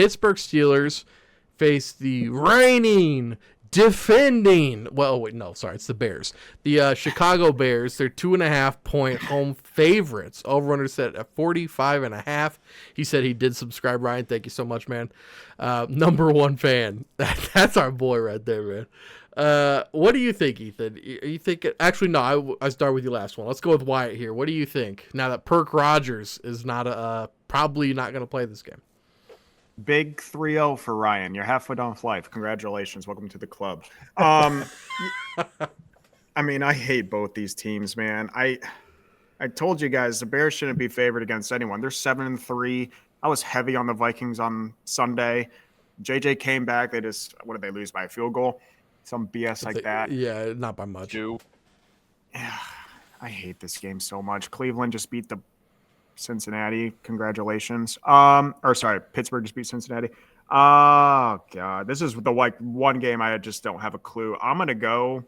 Pittsburgh Steelers face the reigning, defending. Well, wait, no, sorry, it's the Bears. The Chicago Bears. They're 2.5-point home favorites. Over/under set at 45.5. He said he did subscribe. Ryan, thank you so much, man. Number one fan. That's our boy right there, man. What do you think, Ethan? You think actually no? I start with you last one. Let's go with Wyatt here. What do you think now that Perk Rogers is not probably not going to play this game? Big 3-0 for Ryan. You're halfway down with life. Congratulations. Welcome to the club. I mean, I hate both these teams, man. I told you guys the Bears shouldn't be favored against anyone. They're 7-3. I was heavy on the Vikings on Sunday. JJ came back. They just, what did they lose by a field goal? Some BS like that. Yeah, not by much. Yeah, I hate this game so much. Cleveland just beat the Cincinnati. Congratulations. Pittsburgh just beat Cincinnati. Oh, God. This is the one game I just don't have a clue. I'm going to go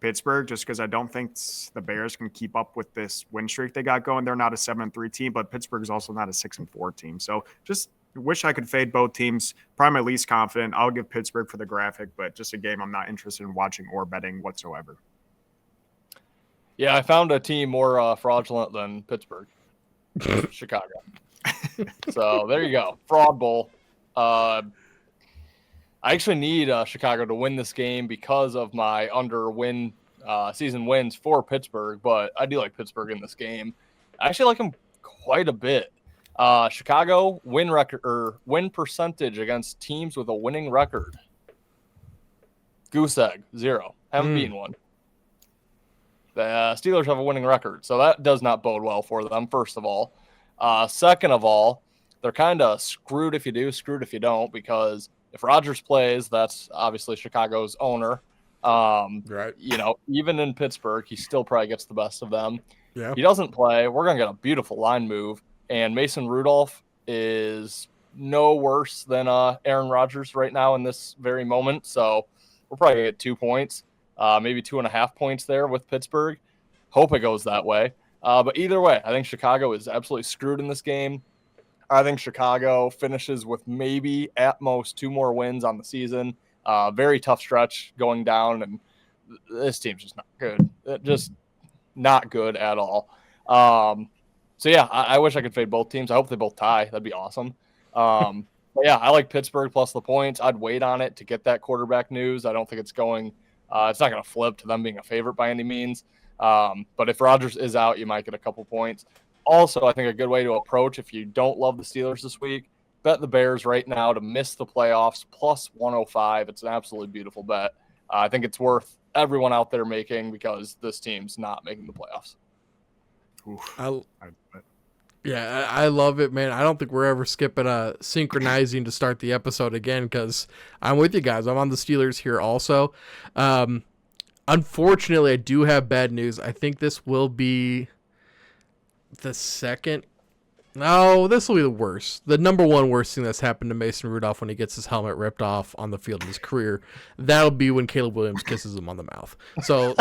Pittsburgh just because I don't think the Bears can keep up with this win streak they got going. They're not a 7-3 team, but Pittsburgh is also not a 6-4 team. So just wish I could fade both teams. Probably my least confident. I'll give Pittsburgh for the graphic, but just a game I'm not interested in watching or betting whatsoever. Yeah, I found a team more fraudulent than Pittsburgh. Chicago. So there you go. Fraud bowl. I actually need Chicago to win this game because of my season wins for Pittsburgh, but I do like Pittsburgh in this game. I actually like them quite a bit. Chicago win percentage against teams with a winning record. Goose egg, 0. Haven't beaten one. The Steelers have a winning record, so that does not bode well for them, first of all. Second of all, they're kind of screwed if you do, screwed if you don't, because if Rodgers plays, that's obviously Chicago's owner. Right. You know, even in Pittsburgh, he still probably gets the best of them. Yeah. He doesn't play. We're going to get a beautiful line move, and Mason Rudolph is no worse than Aaron Rodgers right now in this very moment, so we're probably going to get 2 points. Maybe 2.5 points there with Pittsburgh. Hope it goes that way. But either way, I think Chicago is absolutely screwed in this game. I think Chicago finishes with maybe at most 2 more wins on the season. Very tough stretch going down, and this team's just not good. Just not good at all. So, yeah, I wish I could fade both teams. I hope they both tie. That'd be awesome. But, yeah, I like Pittsburgh plus the points. I'd wait on it to get that quarterback news. I don't think it's going it's not going to flip to them being a favorite by any means. But if Rodgers is out, you might get a couple points. Also, I think a good way to approach if you don't love the Steelers this week, bet the Bears right now to miss the playoffs plus 105. It's an absolutely beautiful bet. I think it's worth everyone out there making because this team's not making the playoffs. Yeah, I love it, man. I don't think we're ever skipping synchronizing to start the episode again because I'm with you guys. I'm on the Steelers here also. Unfortunately, I do have bad news. I think this will be the second. No, this will be the worst. The number one worst thing that's happened to Mason Rudolph when he gets his helmet ripped off on the field of his career. That'll be when Caleb Williams kisses him on the mouth. So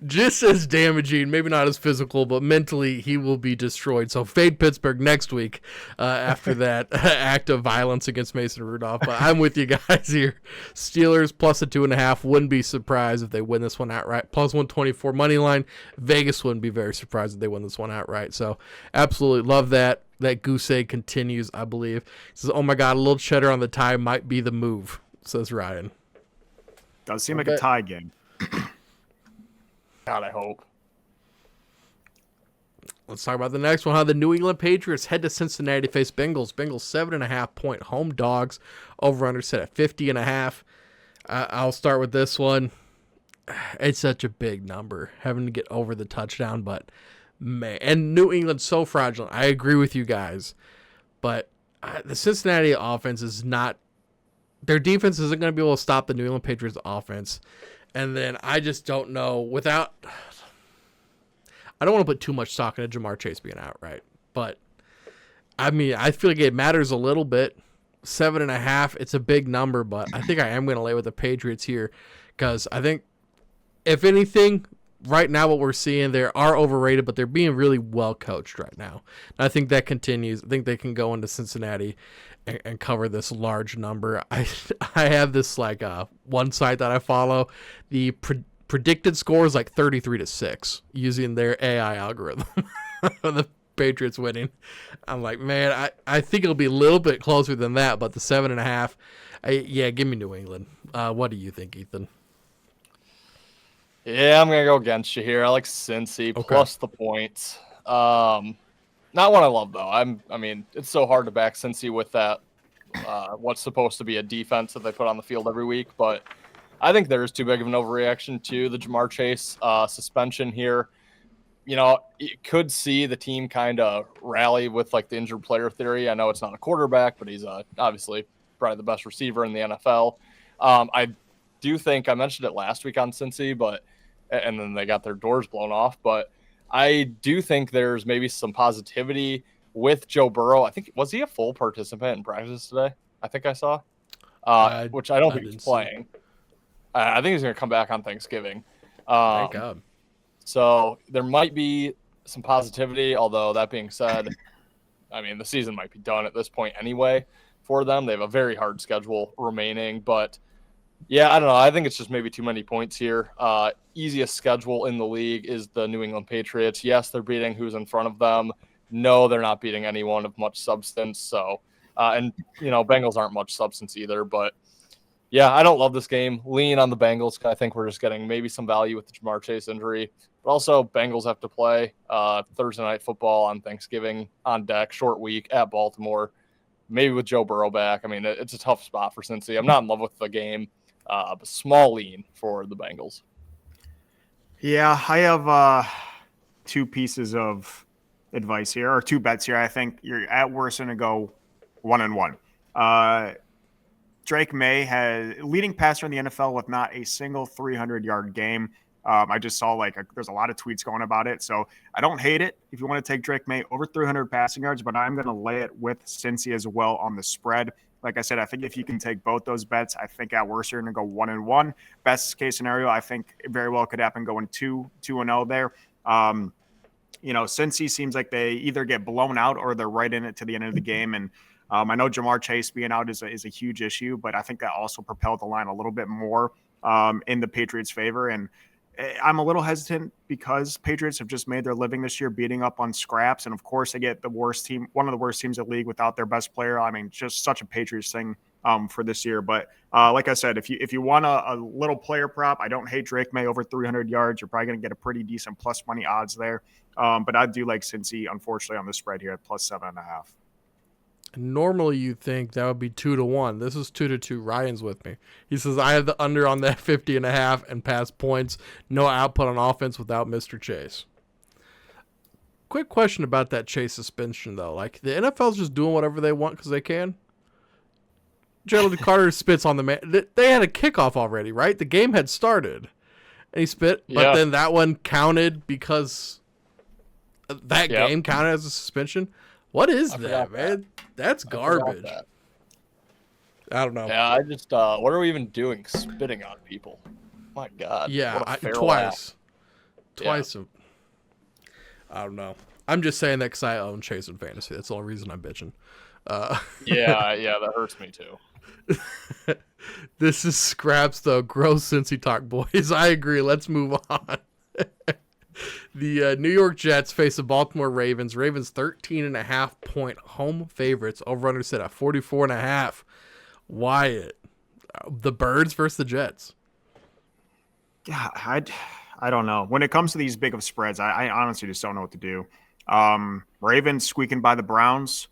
just as damaging, maybe not as physical, but mentally he will be destroyed. So fade Pittsburgh next week after that act of violence against Mason Rudolph. But I'm with you guys here. Steelers plus a 2.5. Wouldn't be surprised if they win this one outright. Plus 124 money line. Vegas wouldn't be very surprised if they win this one outright. So absolutely love that. That goose egg continues, I believe. He says, oh my God, a little cheddar on the tie might be the move, says Ryan. Does seem like a tie game. God, I hope. Let's talk about the next one. How the New England Patriots head to Cincinnati to face Bengals. Bengals 7.5-point home dogs. Over/under set at 50.5. I'll start with this one. It's such a big number, having to get over the touchdown, but man, and New England's so fraudulent. I agree with you guys, but the Cincinnati offense is not. Their defense isn't going to be able to stop the New England Patriots offense. And then I just don't know I don't want to put too much stock into Jamar Chase being out, right? But, I mean, I feel like it matters a little bit. 7.5, it's a big number, but I think I am going to lay with the Patriots here because I think, if anything, right now what we're seeing, they are overrated, but they're being really well coached right now. And I think that continues. I think they can go into Cincinnati and cover this large number. I have this like one site that I follow. The predicted score is like 33-6 using their AI algorithm. The Patriots winning. I'm like, man, I think it'll be a little bit closer than that, but the 7.5, yeah, give me New England. What do you think, Ethan? Yeah, I'm gonna go against you here. I like Cincy plus the points. Not one I love though. I mean, it's so hard to back Cincy with that. What's supposed to be a defense that they put on the field every week, but I think there is too big of an overreaction to the Jamar Chase suspension here. You know, you could see the team kind of rally with like the injured player theory. I know it's not a quarterback, but he's obviously probably the best receiver in the NFL. I do think I mentioned it last week on Cincy, but and then they got their doors blown off. But I do think there's maybe some positivity with Joe Burrow. I think was he a full participant in practice today? I think I saw, which I don't think he's playing. I think he's going to come back on Thanksgiving. Thank God. So there might be some positivity, although that being said, I mean, the season might be done at this point anyway for them. They have a very hard schedule remaining, but yeah, I don't know. I think it's just maybe too many points here. Easiest schedule in the league is the New England Patriots. Yes, they're beating who's in front of them. No, they're not beating anyone of much substance. So, and you know, Bengals aren't much substance either, but yeah, I don't love this game. Lean on the Bengals. I think we're just getting maybe some value with the Jamar Chase injury. But also, Bengals have to play Thursday Night Football on Thanksgiving on deck, short week at Baltimore. Maybe with Joe Burrow back. I mean, it's a tough spot for Cincy. I'm not in love with the game, but small lean for the Bengals. Yeah, I have two pieces of advice here, or two bets here. I think you're at worst going to go 1-1. Drake May has leading passer in the NFL with not a single 300-yard game. I just saw there's a lot of tweets going about it. So I don't hate it if you want to take Drake May over 300 passing yards, but I'm going to lay it with Cincy as well on the spread. Like I said, I think if you can take both those bets, I think at worst you're going to go 1-1. Best case scenario, I think it very well could happen going 2-0 there. You know, Cincy seems like they either get blown out or they're right in it to the end of the game. And I know Jamar Chase being out is a huge issue, but I think that also propelled the line a little bit more in the Patriots' favor. And I'm a little hesitant because Patriots have just made their living this year beating up on scraps. And of course, they get one of the worst teams in the league without their best player. I mean, just such a Patriots thing for this year. But like I said, if you want a little player prop, I don't hate Drake May over 300 yards. You're probably going to get a pretty decent plus money odds there. But I do like Cincy, unfortunately, on the spread here at plus 7.5. Normally you think that would be 2-1. This is 2-2. Ryan's with me. He says I have the under on that 50.5 and pass points. No output on offense without Mr. Chase. Quick question about that Chase suspension though. Like the NFL's just doing whatever they want because they can. Jalen Carter spits on the man. They had a kickoff already, right? The game had started, and he spit. But then that one counted because that game counted as a suspension. What is that, man? That's garbage. I don't know. Yeah, I just what are we even doing? Spitting on people. My God. Yeah, twice. Yeah. I don't know. I'm just saying that because I own Chase in fantasy. That's the only reason I'm bitching. Yeah, that hurts me too. This is scraps though. Gross Cincy talk, boys. I agree. Let's move on. The New York Jets face the Baltimore Ravens. Ravens 13.5 point home favorites. Over under set at 44.5. Wyatt, the Birds versus the Jets. Yeah, I don't know. When it comes to these big of spreads, I honestly just don't know what to do. Ravens squeaking by the Browns.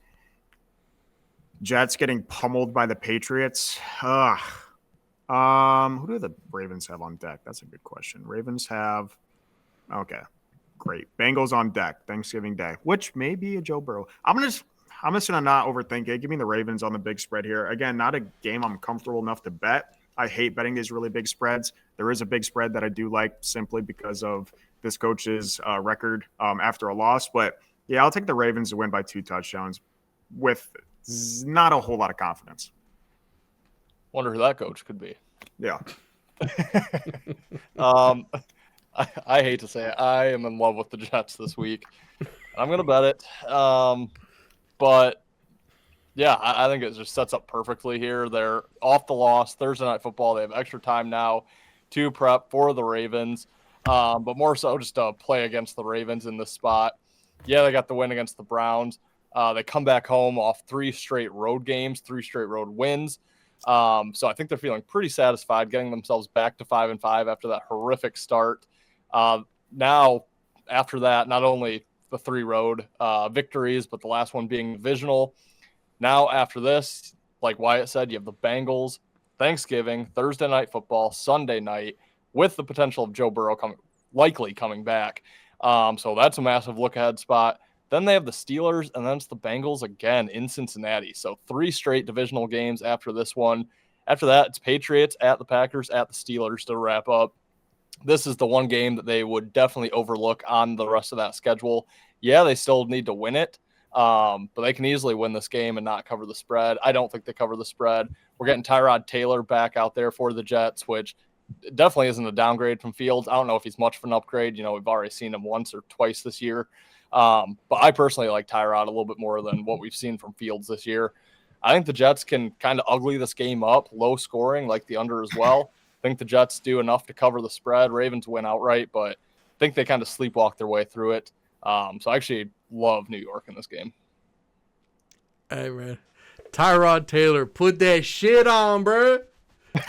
Jets getting pummeled by the Patriots. Who do the Ravens have on deck? That's a good question. Ravens have. Okay, great. Bengals on deck, Thanksgiving Day, which may be a Joe Burrow. I'm just gonna not overthink it. Give me the Ravens on the big spread here. Again, not a game I'm comfortable enough to bet. I hate betting these really big spreads. There is a big spread that I do like simply because of this coach's record after a loss. But yeah, I'll take the Ravens to win by 2 touchdowns with not a whole lot of confidence. Wonder who that coach could be. Yeah. I hate to say it. I am in love with the Jets this week. I'm going to bet it. But yeah, I think it just sets up perfectly here. They're off the loss Thursday Night Football. They have extra time now to prep for the Ravens, but more so just to play against the Ravens in this spot. Yeah, they got the win against the Browns. They come back home off 3 straight road games, 3 straight road wins. So I think they're feeling pretty satisfied getting themselves back to 5-5 after that horrific start. Now, after that, not only the 3 road victories, but the last one being divisional. Now, after this, like Wyatt said, you have the Bengals, Thanksgiving, Thursday Night Football, Sunday night, with the potential of Joe Burrow likely coming back. So that's a massive look-ahead spot. Then they have the Steelers, and then it's the Bengals again in Cincinnati. So 3 straight divisional games after this one. After that, it's Patriots at the Packers at the Steelers to wrap up. This is the one game that they would definitely overlook on the rest of that schedule. Yeah, they still need to win it, but they can easily win this game and not cover the spread. I don't think they cover the spread. We're getting Tyrod Taylor back out there for the Jets, which definitely isn't a downgrade from Fields. I don't know if he's much of an upgrade. We've already seen him once or twice this year. But I personally like Tyrod a little bit more than what we've seen from Fields this year. I think the Jets can kind of ugly this game up, low scoring, like the under as well. I think the Jets do enough to cover the spread. Ravens win outright, but I think they kind of sleepwalk their way through it. So I actually love New York in this game. Hey, man. Tyrod Taylor, put that shit on, bro.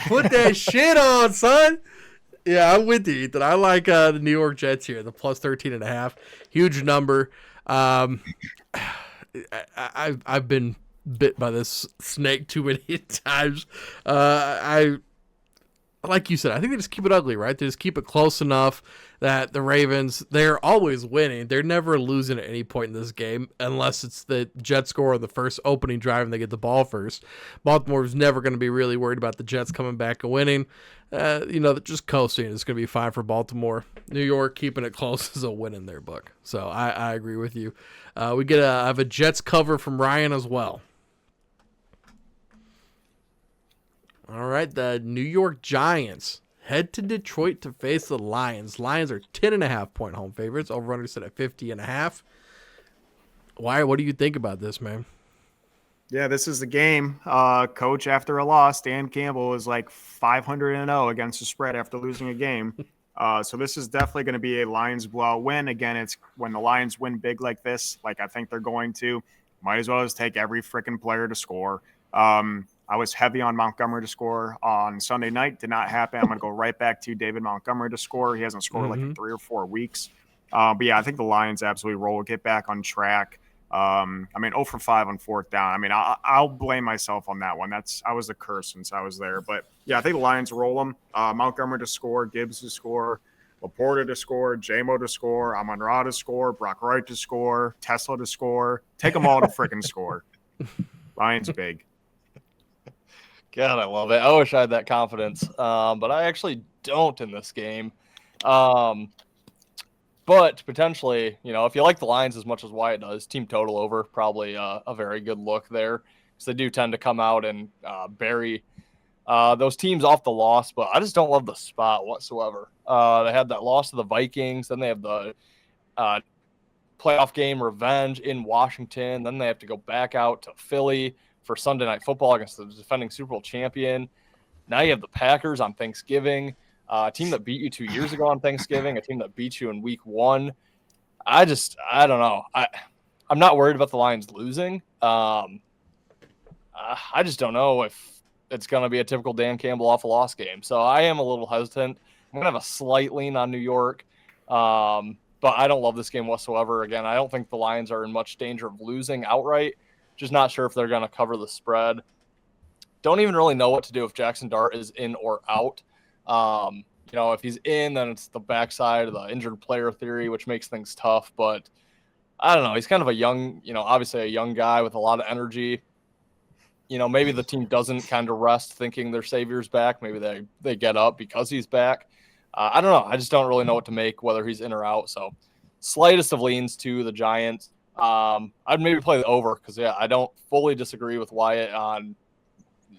Put that shit on, son. Yeah, I'm with you, Ethan. I like the New York Jets here, the plus 13.5. Huge number. I've been bit by this snake too many times. Like you said, I think they just keep it ugly, right? They just keep it close enough that the Ravens, they're always winning. They're never losing at any point in this game unless it's the Jets score on the first opening drive and they get the ball first. Baltimore's never going to be really worried about the Jets coming back and winning. Just coasting is going to be fine for Baltimore. New York keeping it close is a win in their book. So I agree with you. I have a Jets cover from Ryan as well. All right, the New York Giants head to Detroit to face the Lions. Lions are 10.5-point home favorites. Over-under set at 50.5. Wyatt, what do you think about this, man? Yeah, this is the game. Coach, after a loss, Dan Campbell is like 500-0 against the spread after losing a game. So this is definitely going to be a Lions blowout win. Again, it's when the Lions win big like this, like I think they're going to, might as well just take every freaking player to score. I was heavy on Montgomery to score on Sunday night. Did not happen. I'm going to go right back to David Montgomery to score. He hasn't scored like in 3 or 4 weeks. But yeah, I think the Lions absolutely roll, get back on track. 0 for 5 on 4th down. I'll blame myself on that one. I was the curse since I was there. But yeah, I think the Lions roll them. Montgomery to score, Gibbs to score, Laporta to score, J-Mo to score, Amon-Ra to score, Brock Wright to score, Tesla to score. Take them all to freaking score. Lions big. God, I love it. I wish I had that confidence, but I actually don't in this game. But potentially, if you like the Lions as much as Wyatt does, team total over, probably a very good look there. Because they do tend to come out and bury those teams off the loss, but I just don't love the spot whatsoever. They had that loss to the Vikings, then they have the playoff game revenge in Washington, then they have to go back out to Philly for Sunday Night Football against the defending Super Bowl champion. Now you have the Packers on Thanksgiving, a team that beat you 2 years ago on Thanksgiving, a team that beat you in week 1. I don't know. I'm not worried about the Lions losing. I just don't know if it's going to be a typical Dan Campbell off a loss game. So I am a little hesitant. I'm going to have a slight lean on New York. But I don't love this game whatsoever. Again, I don't think the Lions are in much danger of losing outright. Just not sure if they're going to cover the spread. Don't even really know what to do if Jackson Dart is in or out. If he's in, then it's the backside of the injured player theory, which makes things tough. But I don't know. He's kind of a young, obviously a young guy with a lot of energy. Maybe the team doesn't kind of rest thinking their savior's back. Maybe they get up because he's back. I don't know. I just don't really know what to make, whether he's in or out. So slightest of leans to the Giants. I'd maybe play the over because, I don't fully disagree with Wyatt on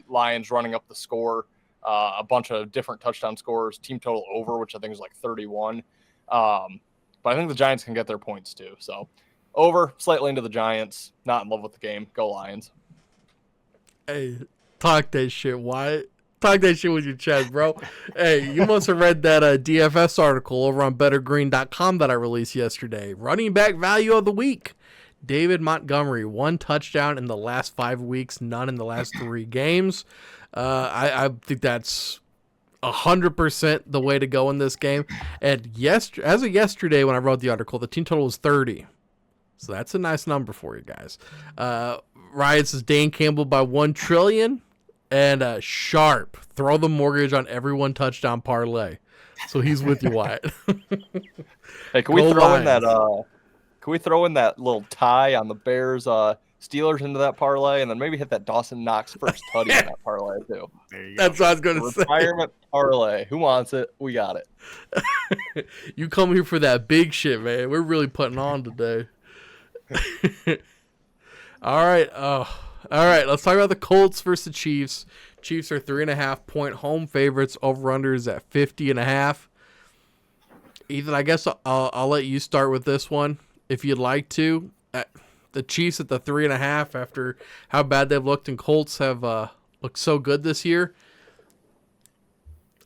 Lions running up the score, a bunch of different touchdown scores, team total over, which I think is like 31. But I think the Giants can get their points too. So over, slightly into the Giants. Not in love with the game. Go Lions. Hey, talk that shit, Wyatt. Talk that shit with your chest, bro. Hey, you must have read that DFS article over on bettergreen.com that I released yesterday. Running back value of the week. David Montgomery, 1 touchdown in the last 5 weeks, none in the last 3 games. I think that's 100% the way to go in this game. And as of yesterday, when I wrote the article, the team total was 30. So that's a nice number for you guys. Ryan says Dane Campbell by 1 trillion. And Sharp, throw the mortgage on every 1 touchdown parlay. So he's with you, Wyatt. Hey, can we throw in that little tie on the Bears Steelers into that parlay, and then maybe hit that Dawson Knox first tutty in that parlay too? That's what I was going to say. Retirement parlay. Who wants it? We got it. You come here for that big shit, man. We're really putting on today. All right. All right, let's talk about the Colts versus the Chiefs. Chiefs are 3.5-point home favorites. Over-unders at 50.5. Ethan, I guess I'll let you start with this one if you'd like to. The Chiefs at the 3.5 after how bad they've looked, and Colts have looked so good this year.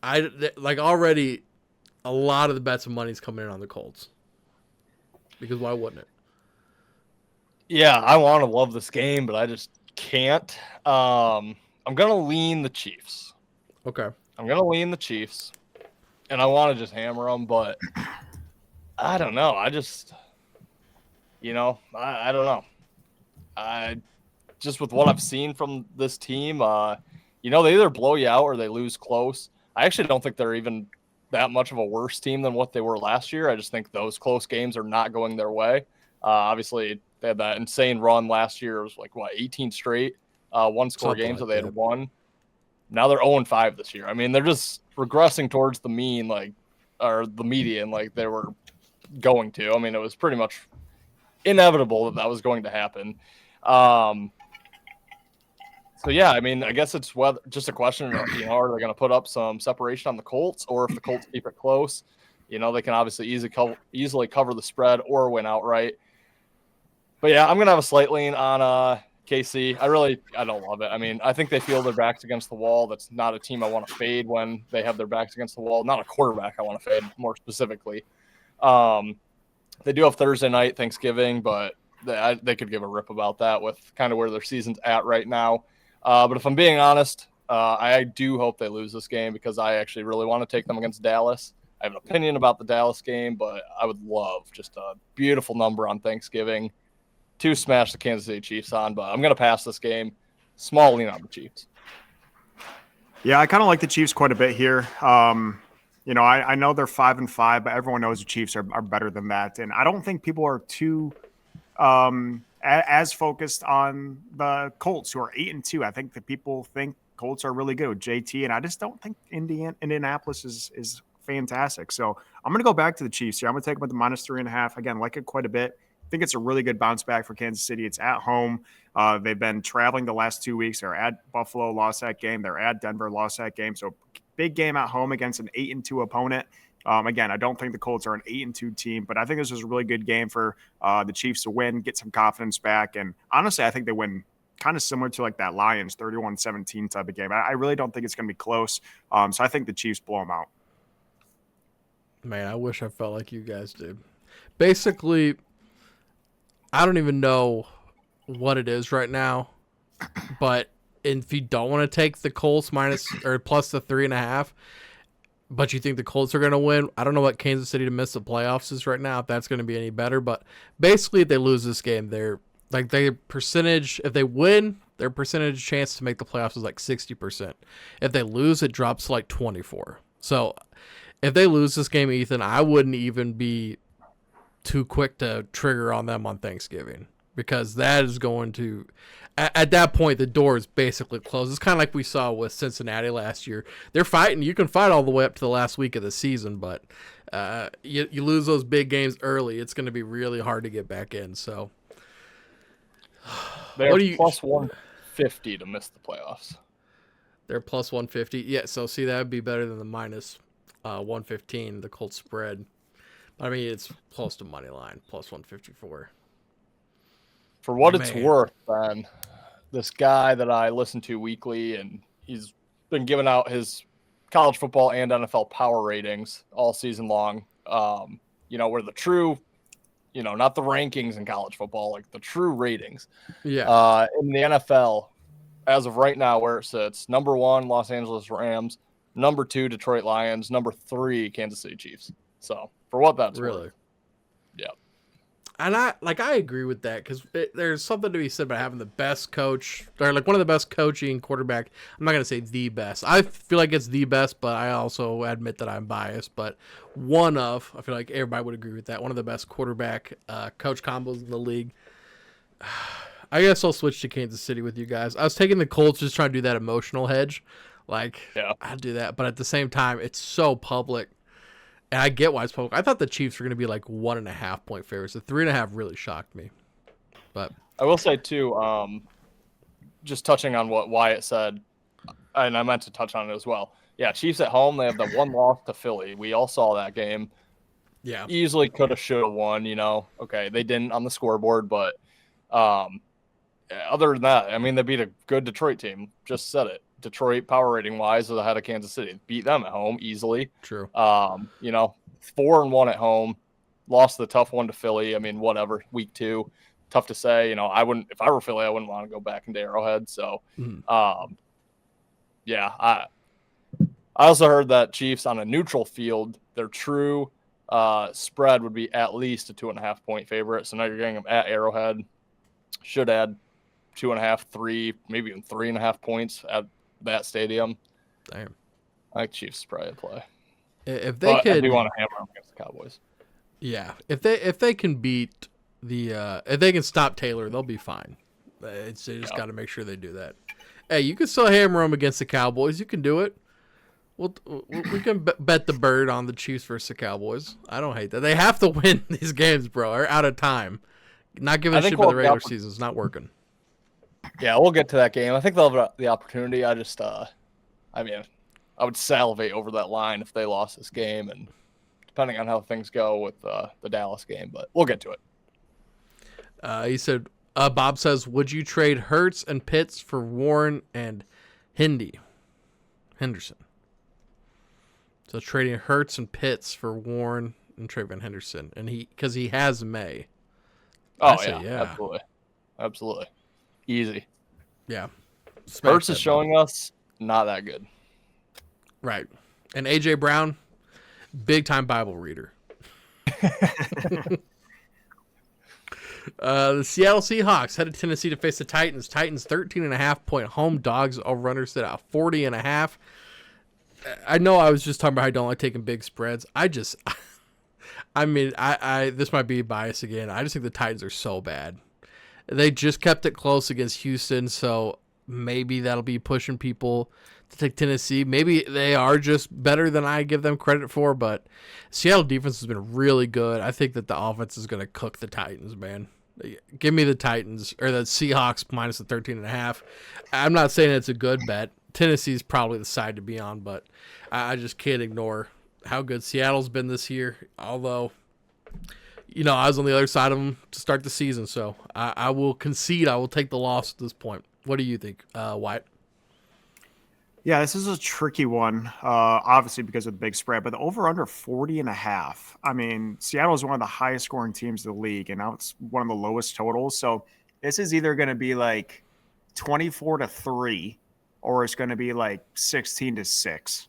Already a lot of the bets and money's coming in on the Colts. Because why wouldn't it? Yeah, I want to love this game, but I just can't. I'm gonna lean the Chiefs. Okay. I'm gonna lean the Chiefs, and I want to just hammer them, but I don't know. I just, I don't know. I just with what I've seen from this team, they either blow you out or they lose close. I actually don't think they're even that much of a worse team than what they were last year. I just think those close games are not going their way. Obviously, they had that insane run last year. It was 18 straight one-score games that they had won. Now they're 0-5 this year. I mean, they're just regressing towards the mean, or the median, like they were going to. I mean, it was pretty much inevitable that was going to happen. So, yeah, I mean, I guess it's just a question of, are they going to put up some separation on the Colts, or if the Colts keep it close, they can obviously easily cover the spread or win outright. But, yeah, I'm going to have a slight lean on KC. I don't love it. I mean, I think they feel their backs against the wall. That's not a team I want to fade when they have their backs against the wall. Not a quarterback I want to fade, more specifically. They do have Thursday night Thanksgiving, but they could give a rip about that with kind of where their season's at right now. But if I'm being honest, I do hope they lose this game because I actually really want to take them against Dallas. I have an opinion about the Dallas game, but I would love just a beautiful number on Thanksgiving to smash the Kansas City Chiefs on, but I'm going to pass this game. Small lean on the Chiefs. Yeah, I kind of like the Chiefs quite a bit here. I know they're 5-5, but everyone knows the Chiefs are better than that. And I don't think people are too as focused on the Colts, who are 8-2. I think that people think Colts are really good with JT, and I just don't think Indianapolis is fantastic. So I'm going to go back to the Chiefs here. I'm going to take them at the -3.5. Again, like it quite a bit. I think it's a really good bounce back for Kansas City. It's at home. They've been traveling the last 2 weeks. They're at Buffalo, lost that game. They're at Denver, lost that game. So big game at home against an 8-2 opponent. Again, I don't think the Colts are an 8-2 team, but I think this is a really good game for the Chiefs to win, get some confidence back. And honestly, I think they win kind of similar to that Lions 31-17 type of game. I really don't think it's going to be close. So I think the Chiefs blow them out. Man, I wish I felt like you guys did. Basically, I don't even know what it is right now, but if you don't want to take the Colts plus the 3.5, but you think the Colts are going to win, I don't know what Kansas City to miss the playoffs is right now, if that's going to be any better, but basically if they lose this game, their percentage, if they win, their percentage chance to make the playoffs is 60%. If they lose, it drops to 24. So if they lose this game, Ethan, I wouldn't even be too quick to trigger on them on Thanksgiving, because that is going to, at that point, the door is basically closed. It's kind of like we saw with Cincinnati last year. They're fighting. You can fight all the way up to the last week of the season, but you lose those big games early, it's going to be really hard to get back in. So they're plus 150 to miss the playoffs. They're plus 150. Yeah, so see, that would be better than the minus 115, the Colts spread. I mean, it's close to money line, plus 154. For what it's Man. worth, then, this guy that I listen to weekly, and he's been giving out his college football and NFL power ratings all season long. Where the true, not the rankings in college football, like the true ratings. Yeah. In the NFL, as of right now, where it sits, number 1, Los Angeles Rams, number 2, Detroit Lions, number 3, Kansas City Chiefs. So for what that's Really? worth. Yeah. And I agree with that because there's something to be said about having the best coach or like one of the best coaching quarterback. I'm not gonna say the best. I feel like it's the best, but I also admit that I'm biased. But I feel like everybody would agree with that. One of the best quarterback coach combos in the league. I guess I'll switch to Kansas City with you guys. I was taking the Colts just trying to do that emotional hedge. Like, Yeah. I'd do that, but at the same time, it's so public. And I get why it's public. I thought the Chiefs were going to be like 1.5 point favorites. The 3.5 really shocked me. But I will say too, just touching on what Wyatt said, and I meant to touch on it as well. Yeah, Chiefs at home, they have the one loss to Philly. We all saw that game. yeah, Easily could have, should have won. Okay, they didn't on the scoreboard, but other than that, I mean, they beat a good Detroit team. Just said it. Detroit power rating wise is ahead of Kansas City. Beat them at home easily. true. 4-1 at home. Lost the tough one to Philly. I mean, whatever. Week 2, tough to say. I wouldn't, if I were Philly, I wouldn't want to go back into Arrowhead. So, yeah. I also heard that Chiefs on a neutral field, their true spread would be at least a 2.5 point favorite. So now you're getting them at Arrowhead. Should add 2.5, 3, maybe even 3.5 points at that stadium. Damn. I think Chiefs probably play. If they I could, do want to hammer them against the Cowboys. yeah. If they can beat if they can stop Taylor, they'll be fine. They just got to make sure they do that. Hey, you can still hammer them against the Cowboys. You can do it. We can bet the bird on the Chiefs versus the Cowboys. I don't hate that. They have to win these games, bro. They're out of time. Not giving a shit about the regular season is not working. Yeah, we'll get to that game. I think they'll have the opportunity. I would salivate over that line if they lost this game, and depending on how things go with the Dallas game, but we'll get to it. He said, Bob says, would you trade Hurts and Pitts for Warren and Henderson? So trading Hurts and Pitts for Warren and Trayvon Henderson, and because he has May. Oh yeah, absolutely, easy. Yeah, Hurts is showing us not that good. Right, and AJ Brown, big time Bible reader. The Seattle Seahawks headed to Tennessee to face the Titans. Titans 13.5 point home dogs. Over-under set out 40.5. I know I was just talking about how I don't like taking big spreads. I this might be bias again. I just think the Titans are so bad. They just kept it close against Houston, so maybe that'll be pushing people to take Tennessee. Maybe they are just better than I give them credit for, but Seattle defense has been really good. I think that the offense is going to cook the Titans, man. Give me the Titans or the Seahawks minus the 13.5. I'm not saying it's a good bet. Tennessee's probably the side to be on, but I just can't ignore how good Seattle's been this year. Although, I was on the other side of them to start the season, so I will concede. I will take the loss at this point. What do you think, Wyatt? Yeah, this is a tricky one, obviously because of the big spread, but the over-under 40.5. I mean, Seattle is one of the highest scoring teams in the league, and now it's one of the lowest totals. So this is either going to be like 24-3, or it's going to be like 16-6.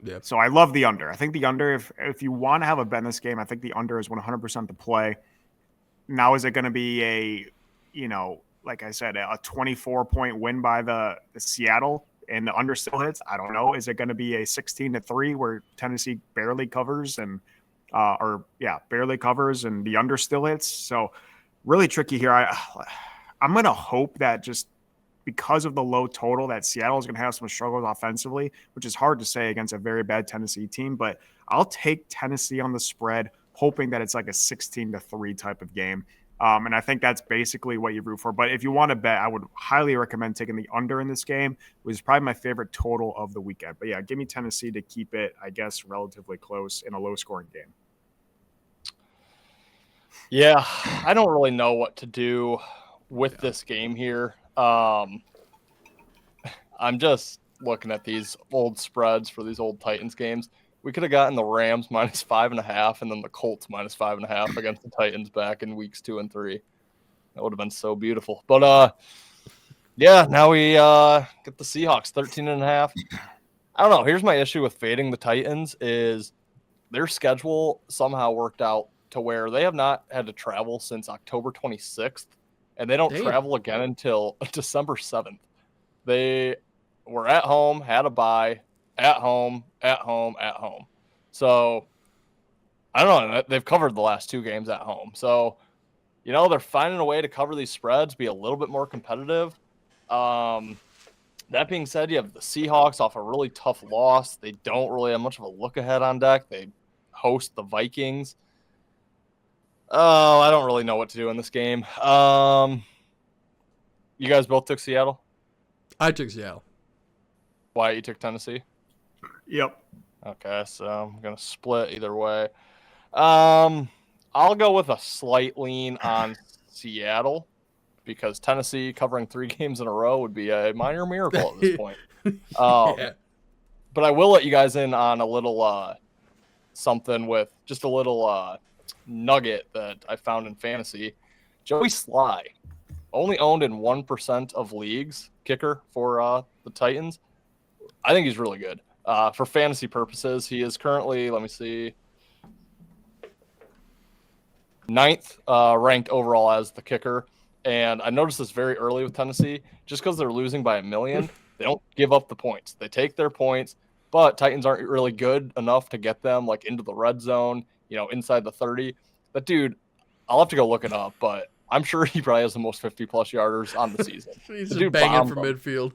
Yeah. So I love the under. I think the under, if you want to have a bet in this game, I think the under is 100% the play. Now, is it going to be like I said, a 24-point win by the Seattle and the under still hits? I don't know. Is it going to be a 16-3 where Tennessee barely covers barely covers and the under still hits? So really tricky here. I'm going to hope that just because of the low total that Seattle is going to have some struggles offensively, which is hard to say against a very bad Tennessee team, but I'll take Tennessee on the spread, hoping that it's like a 16-3 type of game. And I think that's basically what you root for. But if you want to bet, I would highly recommend taking the under in this game, which is probably my favorite total of the weekend. But yeah, give me Tennessee to keep it, I guess, relatively close in a low-scoring game. Yeah, I don't really know what to do with this game here. I'm just looking at these old spreads for these old Titans games. We could have gotten the Rams -5.5 and then the Colts -5.5 against the Titans back in weeks 2 and 3. That would have been so beautiful. But yeah, now we get the Seahawks 13.5. I don't know. Here's my issue with fading the Titans is their schedule somehow worked out to where they have not had to travel since October 26th, and they don't Damn. travel again until December 7th. They were at home, had a bye, at home, at home, at home. So I don't know. They've covered the last 2 games at home. So, they're finding a way to cover these spreads, be a little bit more competitive. That being said, you have the Seahawks off a really tough loss. They don't really have much of a look ahead on deck. They host the Vikings. Oh, I don't really know what to do in this game. You guys both took Seattle? I took Seattle. Wyatt, you took Tennessee? Yep. Okay, so I'm going to split either way. I'll go with a slight lean on Seattle because Tennessee covering 3 games in a row would be a minor miracle at this point. Yeah. But I will let you guys in on a little something with just a little nugget that I found in fantasy. Joey Sly, only owned in 1% of leagues, kicker for the Titans. I think he's really good. For fantasy purposes, he is currently, let me see, 9th ranked overall as the kicker. And I noticed this very early with Tennessee. Just because they're losing by 1 million, they don't give up the points. They take their points, but Titans aren't really good enough to get them like into the red zone, inside the 30. But dude, I'll have to go look it up, but I'm sure he probably has the most 50-plus yarders on the season. He's The just dude banging from bombed them. midfield.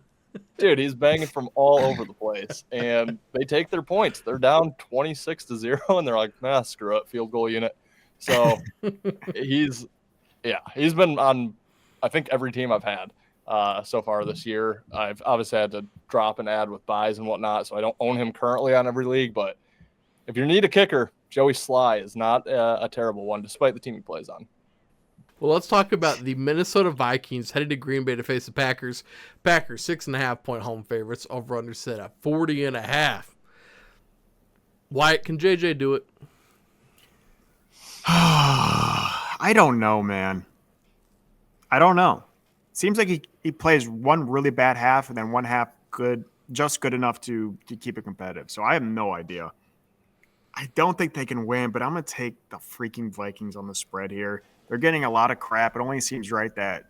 Dude, he's banging from all over the place, and they take their points. They're down 26-0, and they're like, nah, screw it, field goal unit. So he's been on, I think, every team I've had so far this year. I've obviously had to drop and add with buys and whatnot, so I don't own him currently on every league. But if you need a kicker, Joey Sly is not a terrible one, despite the team he plays on. Well, let's talk about the Minnesota Vikings headed to Green Bay to face the Packers. Packers 6.5-point home favorites. Over under set at 40.5. Wyatt, can JJ do it? I don't know, man. I don't know. Seems like he plays one really bad half and then one half good, just good enough to keep it competitive. So I have no idea. I don't think they can win, but I'm going to take the freaking Vikings on the spread here. They're getting a lot of crap. It only seems right that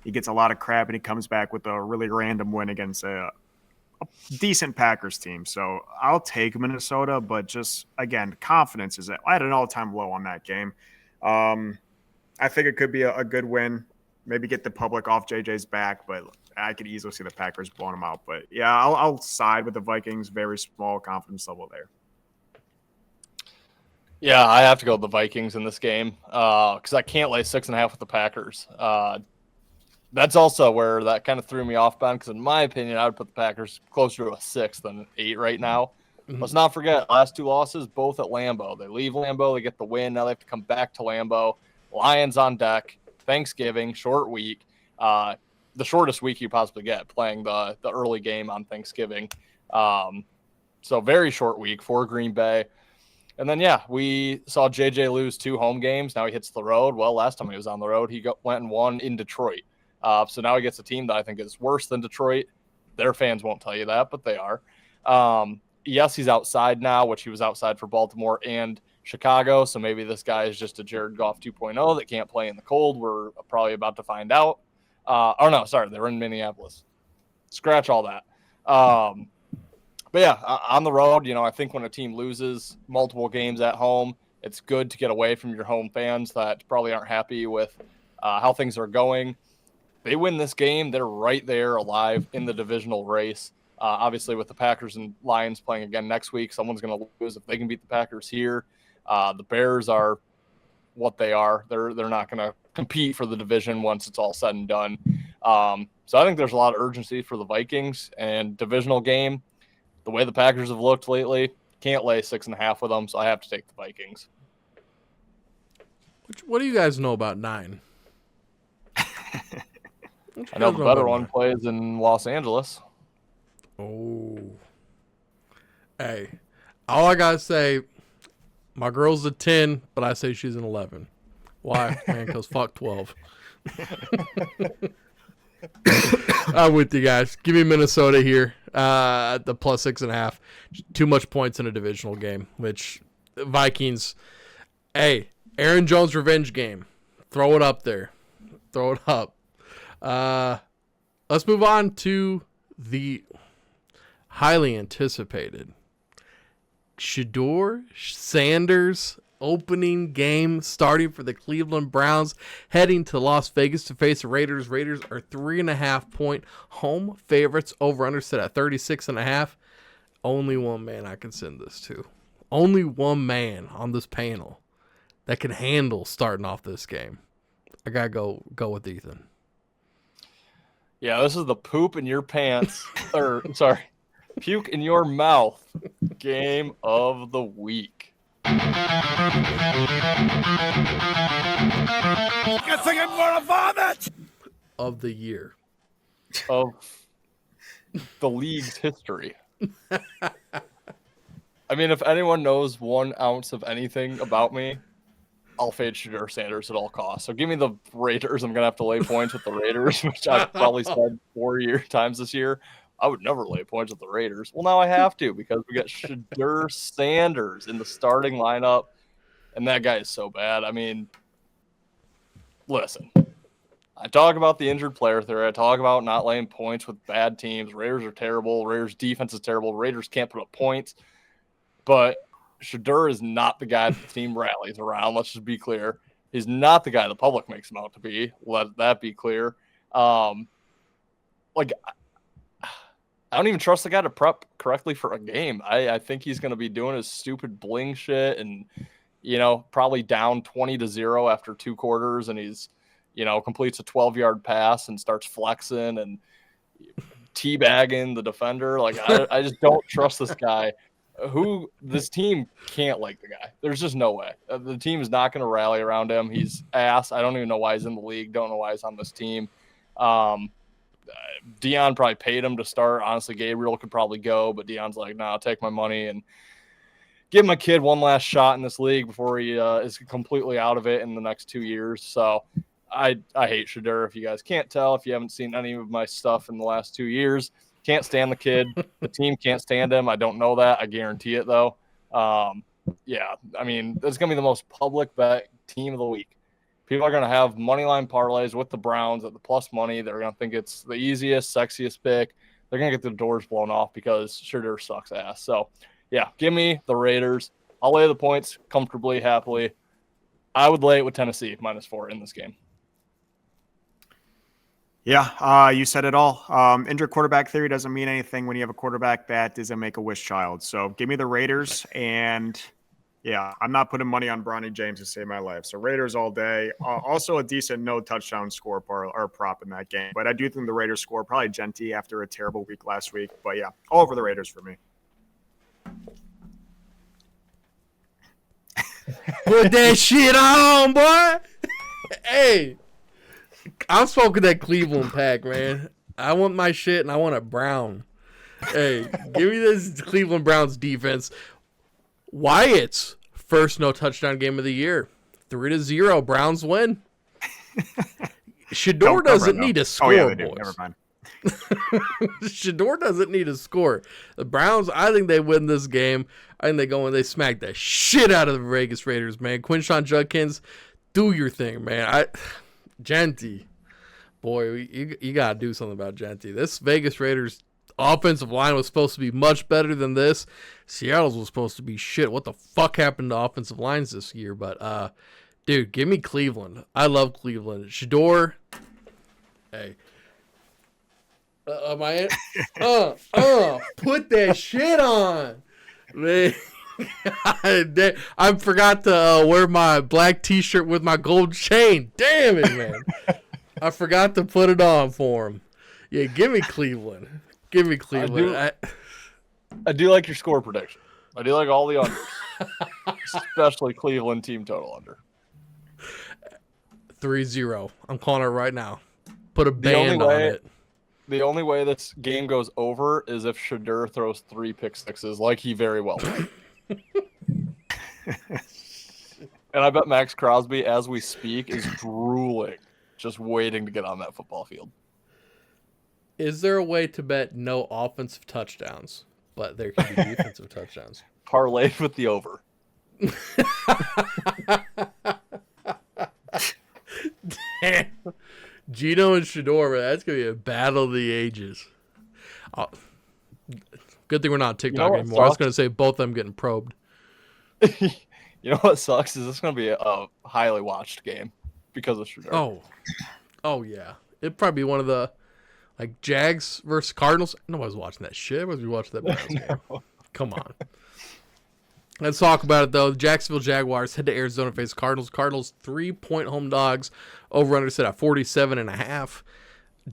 he gets a lot of crap and he comes back with a really random win against a decent Packers team. So I'll take Minnesota, but just, again, confidence is at an all-time low on that game. I think it could be a good win. Maybe get the public off JJ's back, but I could easily see the Packers blowing them out. But, yeah, I'll side with the Vikings. Very small confidence level there. Yeah, I have to go with the Vikings in this game because I can't lay 6.5 with the Packers. That's also where that kind of threw me off, Ben, because in my opinion, I would put the Packers closer to a 6 than an 8 right now. Mm-hmm. Let's not forget, last 2 losses, both at Lambeau. They leave Lambeau, they get the win. Now they have to come back to Lambeau. Lions on deck, Thanksgiving, short week. The shortest week you possibly get playing the early game on Thanksgiving. So very short week for Green Bay. And then, yeah, we saw JJ lose 2 home games. Now he hits the road. Well, last time he was on the road, he went and won in Detroit. So now he gets a team that I think is worse than Detroit. Their fans won't tell you that, but they are. Yes, he's outside now, which he was outside for Baltimore and Chicago. So maybe this guy is just a Jared Goff 2.0 that can't play in the cold. We're probably about to find out. They're in Minneapolis. Scratch all that. But yeah, on the road, I think when a team loses multiple games at home, it's good to get away from your home fans that probably aren't happy with how things are going. They win this game, they're right there alive in the divisional race. Obviously, with the Packers and Lions playing again next week, someone's going to lose if they can beat the Packers here. The Bears are what they are. They're not going to compete for the division once it's all said and done. So I think there's a lot of urgency for the Vikings and divisional game. The way the Packers have looked lately, can't lay 6.5 with them, so I have to take the Vikings. What do you guys know about 9? I know the better one plays in Los Angeles. Oh. Hey, all I got to say, my girl's a 10, but I say she's an 11. Why? Man, because fuck 12. I'm with you guys. Give me Minnesota here. The plus 6.5. Too much points in a divisional game, which Vikings, hey, Aaron Jones revenge game. Throw it up there. Throw it up. Let's move on to the highly anticipated Shedeur Sanders opening game starting for the Cleveland Browns, heading to Las Vegas to face the Raiders. Raiders are 3.5-point home favorites. Over under set at 36.5. Only one man I can send this to. Only one man on this panel that can handle starting off this game. I gotta go with Ethan. Yeah, this is the poop in your pants, or sorry, puke in your mouth game of the week. I think I'm gonna vomit. Of the year. Of the league's history. I mean, if anyone knows 1 ounce of anything about me, I'll fade Shedeur Sanders at all costs. So give me the Raiders. I'm going to have to lay points with the Raiders, which I've probably said 4 times this year. I would never lay points with the Raiders. Well, now I have to because we got Shedeur Sanders in the starting lineup, and that guy is so bad. I mean, listen, I talk about the injured player theory. I talk about not laying points with bad teams. Raiders are terrible. Raiders defense is terrible. Raiders can't put up points. But Shedeur is not the guy that the team rallies around. Let's just be clear. He's not the guy the public makes him out to be. Let that be clear. I don't even trust the guy to prep correctly for a game. I think he's going to be doing his stupid bling shit and, probably down 20-0 after 2 quarters. And he's, completes a 12-yard pass and starts flexing and teabagging the defender. I just don't trust this guy. This team can't like the guy. There's just no way. The team is not going to rally around him. He's ass. I don't even know why he's in the league. Don't know why he's on this team. Dion probably paid him to start. Honestly, Gabriel could probably go, but Dion's like, no, I'll take my money and give my kid one last shot in this league before he is completely out of it in the next 2 years. So I hate Shedeur. If you guys can't tell, if you haven't seen any of my stuff in the last 2 years, can't stand the kid. The team can't stand him. I don't know that. I guarantee it, though. Yeah, I mean, it's going to be the most public bet team of the week. People are going to have money line parlays with the Browns at the plus money. They're going to think it's the easiest, sexiest pick. They're going to get the doors blown off because Shedeur sucks ass. So, yeah, give me the Raiders. I'll lay the points comfortably, happily. I would lay it with Tennessee -4 in this game. Yeah, you said it all. Injured quarterback theory doesn't mean anything when you have a quarterback that is a make-a-wish child. So give me the Raiders, and yeah, I'm not putting money on Bronny James to save my life. So Raiders all day. Also a decent no-touchdown score or prop in that game. But I do think the Raiders score probably Genty after a terrible week last week. But yeah, all over the Raiders for me. Put that shit on, boy. Hey. I'm smoking that Cleveland pack, man. I want my shit, and I want it brown. Hey, give me this Cleveland Browns defense. Wyatt's first no-touchdown game of the year. 3-0. Browns win. Shedeur doesn't need to score, they do. boys. Never mind. Shedeur doesn't need to score. The Browns, I think they win this game. I think they go and they smack the shit out of the Vegas Raiders, man. Quinshon Judkins, do your thing, man. Genty, boy, you got to do something about Genty. This Vegas Raiders offensive line was supposed to be much better than this. Seattle's was supposed to be shit. What the fuck happened to offensive lines this year? But, dude, give me Cleveland. I love Cleveland. Shedeur, hey. Am I in? Put that shit on. Man. I forgot to wear my black t-shirt with my gold chain. Damn it, man. I forgot to put it on for him. Yeah, give me Cleveland. Give me Cleveland. I do like your score prediction. I do like all the unders. Especially Cleveland team total under. 3-0. I'm calling it right now. Put a The only band on way- it. The only way this game goes over is if Shadur throws 3 pick sixes, like he very well will. And I bet Max Crosby, as we speak, is drooling, just waiting to get on that football field. Is there a way to bet no offensive touchdowns, but there can be defensive touchdowns? Parlayed with the over. Damn. Gino and Shador, man, that's going to be a battle of the ages. Good thing we're not on TikTok what anymore. I was sucks? going to say both of them getting probed. You know what sucks is this going to be a highly watched game because of Shadur. Oh yeah. It'd probably be one of the Jags versus Cardinals. Nobody's watching that shit. Everybody's watching that Browns game. Come on. Let's talk about it though. The Jacksonville Jaguars head to Arizona to face Cardinals. Cardinals 3-point home dogs. Over under set at 47.5.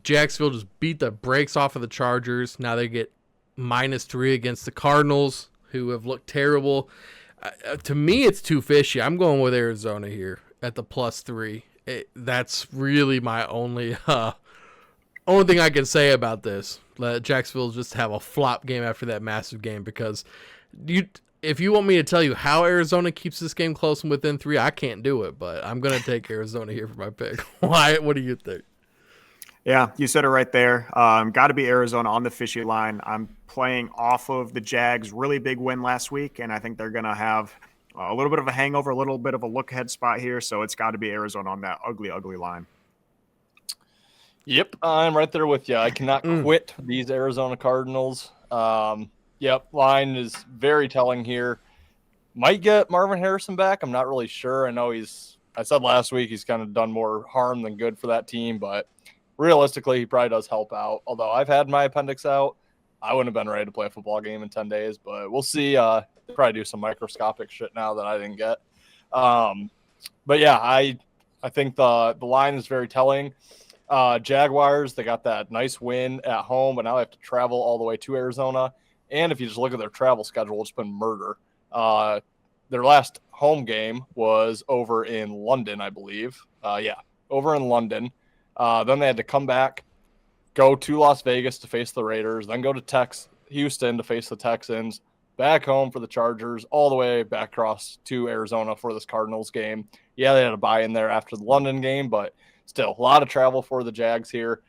Jacksonville just beat the brakes off of the Chargers. Now they get -3 against the Cardinals, who have looked terrible. To me, it's too fishy. I'm going with Arizona here at the +3. That's really my only thing I can say about this. Let Jacksonville just have a flop game after that massive game, because if you want me to tell you how Arizona keeps this game close and within 3, I can't do it, but I'm going to take Arizona here for my pick. Wyatt, what do you think? Yeah, you said it right there. Got to be Arizona on the fishy line. I'm playing off of the Jags' really big win last week, and I think they're going to have a little bit of a hangover, a little bit of a look-ahead spot here, so it's got to be Arizona on that ugly, ugly line. Yep, I'm right there with you. I cannot quit these Arizona Cardinals. Yep, line is very telling here. Might get Marvin Harrison back. I'm not really sure. I know I said last week he's kind of done more harm than good for that team, but realistically, he probably does help out. Although I've had my appendix out, I wouldn't have been ready to play a football game in 10 days, but we'll see. They probably do some microscopic shit now that I didn't get. But yeah, I think the line is very telling. Jaguars, they got that nice win at home, but now they have to travel all the way to Arizona. And if you just look at their travel schedule, it's been murder. Their last home game was over in London, I believe. Over in London. Then they had to come back, go to Las Vegas to face the Raiders, then go to Houston to face the Texans, back home for the Chargers, all the way back across to Arizona for this Cardinals game. Yeah, they had a bye in there after the London game, but still a lot of travel for the Jags here.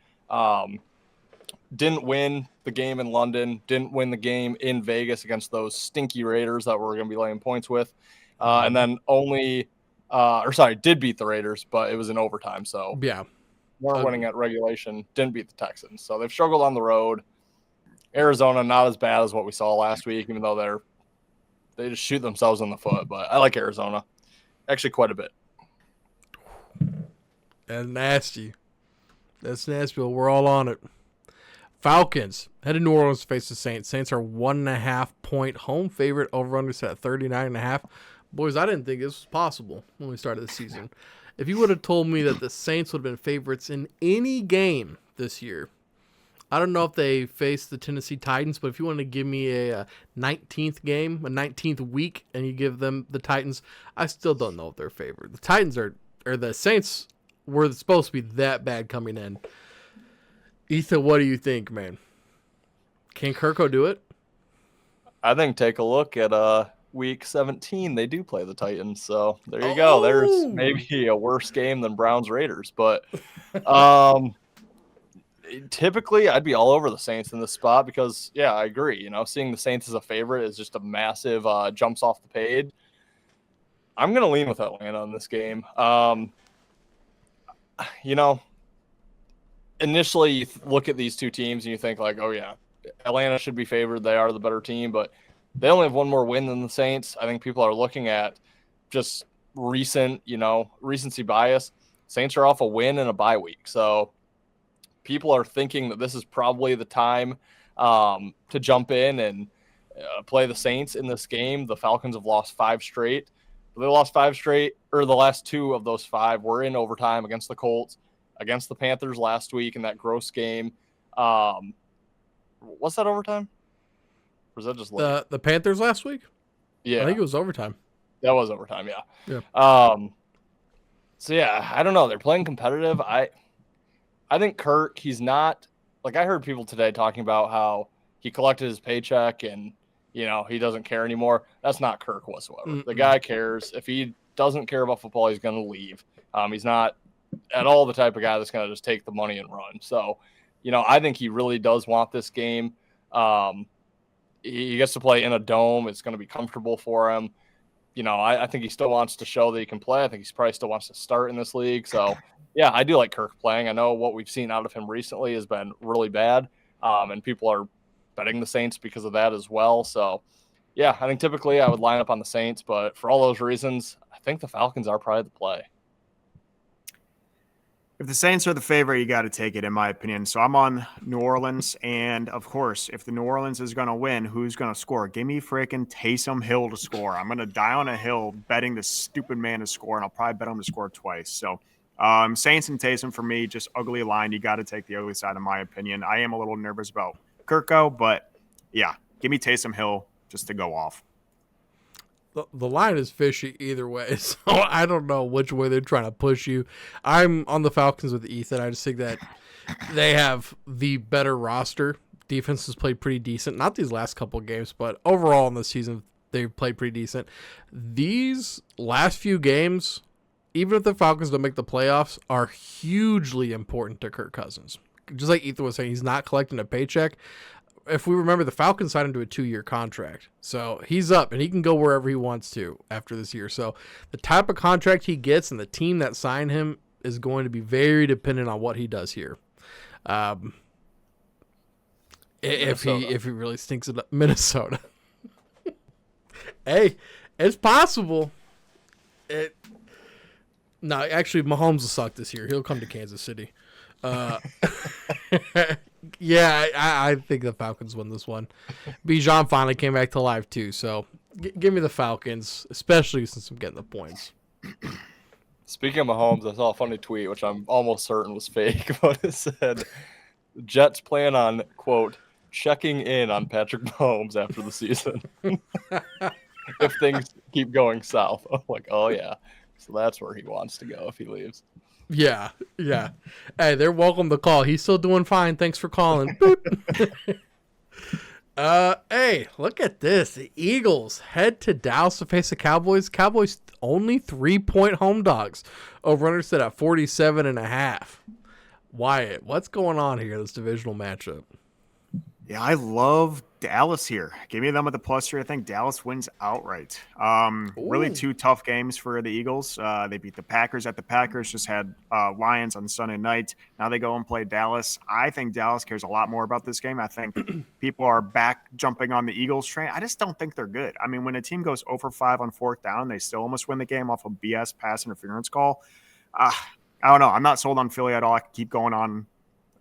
Didn't win the game in London, didn't win the game in Vegas against those stinky Raiders that we're going to be laying points with. And then did beat the Raiders, but it was in overtime. So Yeah. weren't winning at regulation, didn't beat the Texans. So they've struggled on the road. Arizona, not as bad as what we saw last week, even though they just shoot themselves in the foot. But I like Arizona actually quite a bit. That's nasty. That's nasty, but we're all on it. Falcons head to New Orleans to face the Saints. Saints are 1.5-point home favorite. Over under set at 39.5. Boys, I didn't think this was possible when we started the season. If you would have told me that the Saints would have been favorites in any game this year, I don't know if they faced the Tennessee Titans, but if you want to give me a 19th game, a 19th week, and you give them the Titans, I still don't know if they're favored. The Titans or the Saints were supposed to be that bad coming in. Ethan, what do you think, man? Can Kirko do it? I think take a look at week 17. They do play the Titans, so there you go. There's maybe a worse game than Browns Raiders, but typically I'd be all over the Saints in this spot because, yeah, I agree. Seeing the Saints as a favorite is just a massive jumps off the page. I'm going to lean with Atlanta in this game. Initially you look at these two teams and you think like, oh yeah, Atlanta should be favored. They are the better team, but they only have one more win than the Saints. I think people are looking at just recency bias. Saints are off a win and a bye week. So people are thinking that this is probably the time to jump in and play the Saints in this game. The Falcons have lost 5 straight. They lost 5 straight, or the last 2 of those 5 were in overtime against the Colts, against the Panthers last week in that gross game. Was that overtime? Or was that just late? The Panthers last week? Yeah. I think it was overtime. That was overtime, yeah. Yeah. So yeah, I don't know. They're playing competitive. I think Kirk, he's not like I heard people today talking about how he collected his paycheck and he doesn't care anymore. That's not Kirk whatsoever. Mm-mm. The guy cares. If he doesn't care about football, he's going to leave. He's not at all the type of guy that's going to just take the money and run. So, I think he really does want this game. He gets to play in a dome. It's going to be comfortable for him. I think he still wants to show that he can play. I think he probably still wants to start in this league. So, yeah, I do like Kirk playing. I know what we've seen out of him recently has been really bad, and people are betting the Saints because of that as well. So, yeah, I think typically I would line up on the Saints, but for all those reasons, I think the Falcons are probably the play. If the Saints are the favorite, you got to take it, in my opinion. So I'm on New Orleans, and of course, if the New Orleans is going to win, who's going to score? Give me freaking Taysom Hill to score. I'm going to die on a hill betting the stupid man to score, and I'll probably bet him to score twice. So Saints and Taysom for me, just ugly line. You got to take the ugly side, in my opinion. I am a little nervous about Kirko, but yeah, give me Taysom Hill just to go off. The line is fishy either way, so I don't know which way they're trying to push you. I'm on the Falcons with Ethan. I just think that they have the better roster. Defense has played pretty decent. Not these last couple of games, but overall in the season, they've played pretty decent. These last few games, even if the Falcons don't make the playoffs, are hugely important to Kirk Cousins. Just like Ethan was saying, he's not collecting a paycheck. If we remember, the Falcons signed him to a 2-year contract. So he's up, and he can go wherever he wants to after this year. So the type of contract he gets and the team that signed him is going to be very dependent on what he does here. If he really stinks it up, Minnesota. Hey, it's possible. No, actually, Mahomes will suck this year. He'll come to Kansas City. Yeah, I think the Falcons win this one. Bijan finally came back to life too, so give me the Falcons, especially since I'm getting the points. Speaking of Mahomes, I saw a funny tweet, which I'm almost certain was fake, but it said, Jets plan on, quote, checking in on Patrick Mahomes after the season. If things keep going south. I'm like, oh, yeah. So that's where he wants to go if he leaves. Yeah. Hey, they're welcome to call. He's still doing fine. Thanks for calling. Hey, look at this. The Eagles head to Dallas to face the Cowboys. Cowboys only 3-point home dogs. Over-under set at 47.5. Wyatt, what's going on here, this divisional matchup? Yeah, I love Dallas here. Give me them at the plus here. I think Dallas wins outright. Really two tough games for the Eagles. They beat the Packers at the Packers, just had Lions on Sunday night. Now they go and play Dallas. I think Dallas cares a lot more about this game. I think people are back jumping on the Eagles train. I just don't think they're good. I mean, when a team goes 0-for-5 on fourth down, they still almost win the game off a BS pass interference call. I don't know. I'm not sold on Philly at all. I could keep going on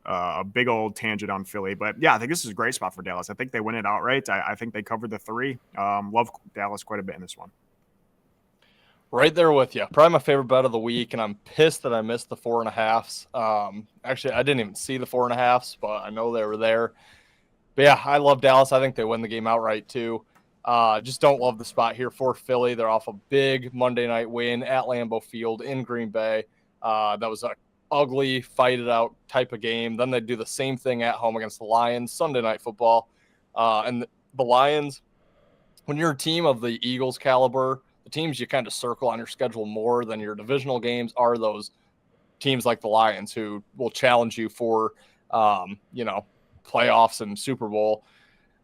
a big old tangent on Philly. But, yeah, I think this is a great spot for Dallas. I think they win it outright. I think they covered the 3. Love Dallas quite a bit in this one. Right there with you. Probably my favorite bet of the week, and I'm pissed that I missed the 4.5s. Actually, I didn't even see the 4.5s, but I know they were there. But, yeah, I love Dallas. I think they win the game outright, too. Just don't love the spot here for Philly. They're off a big Monday night win at Lambeau Field in Green Bay. That was a ugly, fight it out type of game. Then they do the same thing at home against the Lions, Sunday Night Football. And the Lions, when you're a team of the Eagles caliber, the teams you kind of circle on your schedule more than your divisional games are those teams like the Lions who will challenge you for, playoffs and Super Bowl.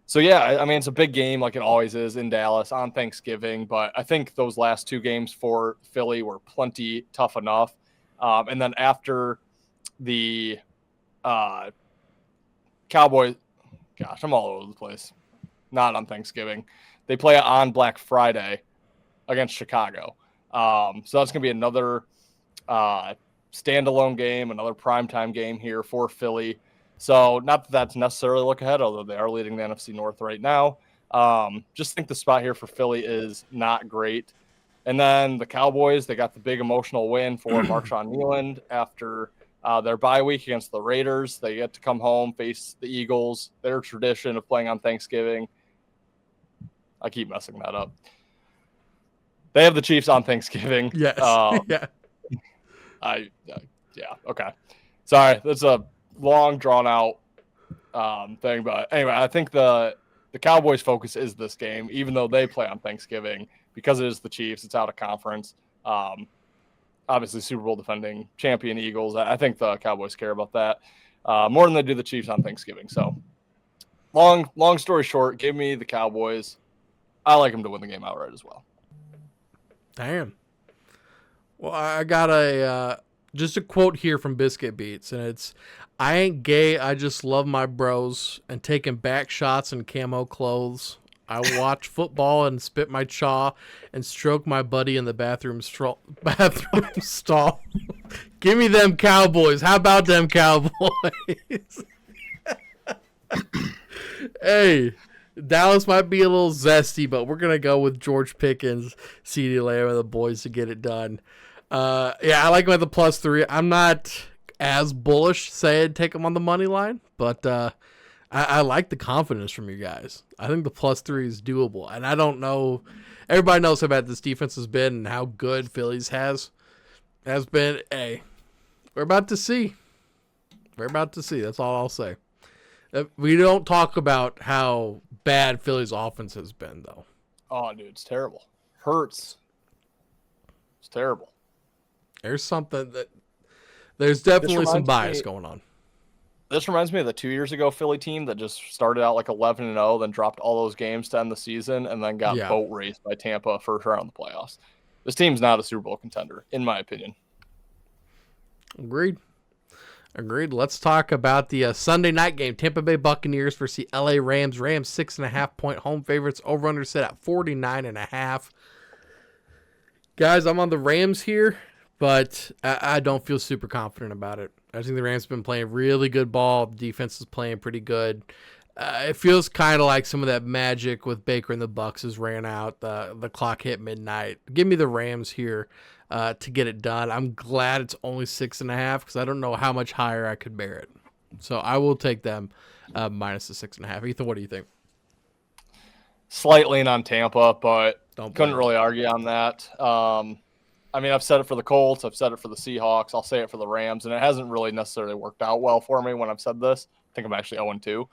So, yeah, I mean, it's a big game like it always is in Dallas on Thanksgiving, but I think those last 2 games for Philly were plenty tough enough. And then after the Cowboys, gosh, I'm all over the place. Not on Thanksgiving. They play on Black Friday against Chicago. So that's going to be another standalone game, another primetime game here for Philly. So not that that's necessarily a look ahead, although they are leading the NFC North right now. Just think the spot here for Philly is not great. And then the Cowboys, they got the big emotional win for Marshawn Neiland after their bye week against the Raiders. They get to come home, face the Eagles, their tradition of playing on Thanksgiving. I keep messing that up. They have the Chiefs on Thanksgiving. Yes. Yeah. Yeah, okay. Sorry, that's a long, drawn-out thing. But anyway, I think the Cowboys' focus is this game, even though they play on Thanksgiving. Because it is the Chiefs, it's out of conference. Obviously, Super Bowl defending champion Eagles. I think the Cowboys care about that more than they do the Chiefs on Thanksgiving. So, long story short, give me the Cowboys. I like them to win the game outright as well. Damn. Well, I got just a quote here from Biscuit Beats, and it's, "I ain't gay, I just love my bros, and taking back shots in camo clothes. I watch football and spit my chaw and stroke my buddy in the bathroom stall. Give me them Cowboys. How about them Cowboys?" Hey, Dallas might be a little zesty, but we're going to go with George Pickens, CeeDee Lamb, and the boys to get it done. Yeah, I like him at the +3. I'm not as bullish saying take him on the money line, but I like the confidence from you guys. I think the +3 is doable. And I don't know. Everybody knows how bad this defense has been and how good Phillies has been. Hey, we're about to see. We're about to see. That's all I'll say. We don't talk about how bad Philly's offense has been, though. Oh, dude, it's terrible. Hurts. It's terrible. There's something that there's definitely some bias going on. This reminds me of the 2 years ago Philly team that just started out like 11-0, then dropped all those games to end the season, and then got boat raced by Tampa first round of the playoffs. This team's not a Super Bowl contender, in my opinion. Agreed. Let's talk about the Sunday night game. Tampa Bay Buccaneers versus the LA Rams. Rams 6.5-point home favorites. Over-under set at 49.5. Guys, I'm on the Rams here, but I don't feel super confident about it. I think the Rams have been playing really good ball. The defense is playing pretty good. It feels kind of like some of that magic with Baker and the Bucs has ran out. The clock hit midnight. Give me the Rams here to get it done. I'm glad it's only 6.5 because I don't know how much higher I could bear it. So I will take them minus the 6.5. Ethan, what do you think? Slight lean on Tampa, but couldn't really it. argue on that. I mean, I've said it for the Colts. I've said it for the Seahawks. I'll say it for the Rams, and it hasn't really necessarily worked out well for me when I've said this. I think I'm actually 0-2.